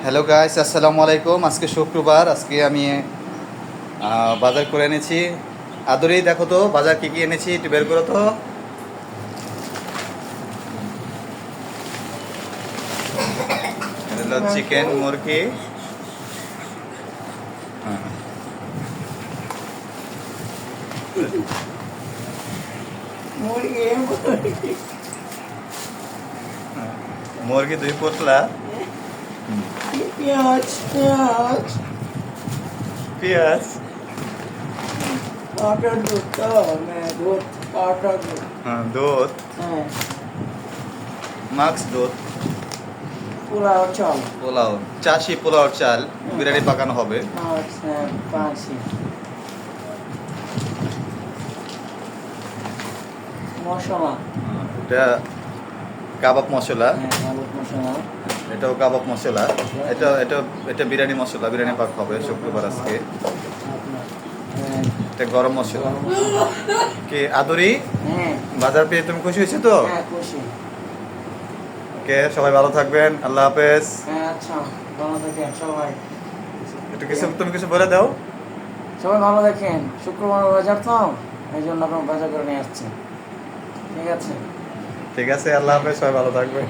Hello guys, আসসালামু আলাইকুম। আজকে শুক্রবার। আজকে আমি বাজার করে এনেছি। আদরি, দেখো তো বাজার কি কি এনেছি, একটু বের করো তো। চিকেন, মুরগি। হ্যাঁ, মুরগি 2 পোটলা, পেঁয়াজ পেঁয়াজ পেঁয়াজ, আটা দুধ তো দুধ আটা দুধ হ্যাঁ, দুধ, হ্যাঁ মাক্স দুধ, পোলাও চাল পোলাও, চাষি পোলাওর চাল, বিরিয়ানি পাকানো হবে। আচ্ছা পাঁচি মশলা এটা কাবাব মশলা, হ্যাঁ হলুদ মশলা এটাও কাবাব মশলা, এটা এটা এটা বিরিয়ানি মশলা, বিরিয়ানি পাক হবে শুক্রবার আজকে। আপনার হ্যাঁ এটা গরম মশলা। গরম মশলা কে আদরি, হ্যাঁ বাজার পেয়ে তুমি খুশি হয়েছো তো? হ্যাঁ খুশি ওকে, সবাই ভালো থাকবেন, আল্লাহ হাফেজ। হ্যাঁ আচ্ছা ভালো থাকেন সবাই একটু কিছু তুমি কিছু বলে দাও। সবাই ভালো দেখেন শুক্রবার বাজার তো এই জন্য আপনার বাজার করে নিয়ে আসছে ঠিক আছে ঠিক আছে, আল্লাহ হাফেজ, সবাই ভালো থাকবে।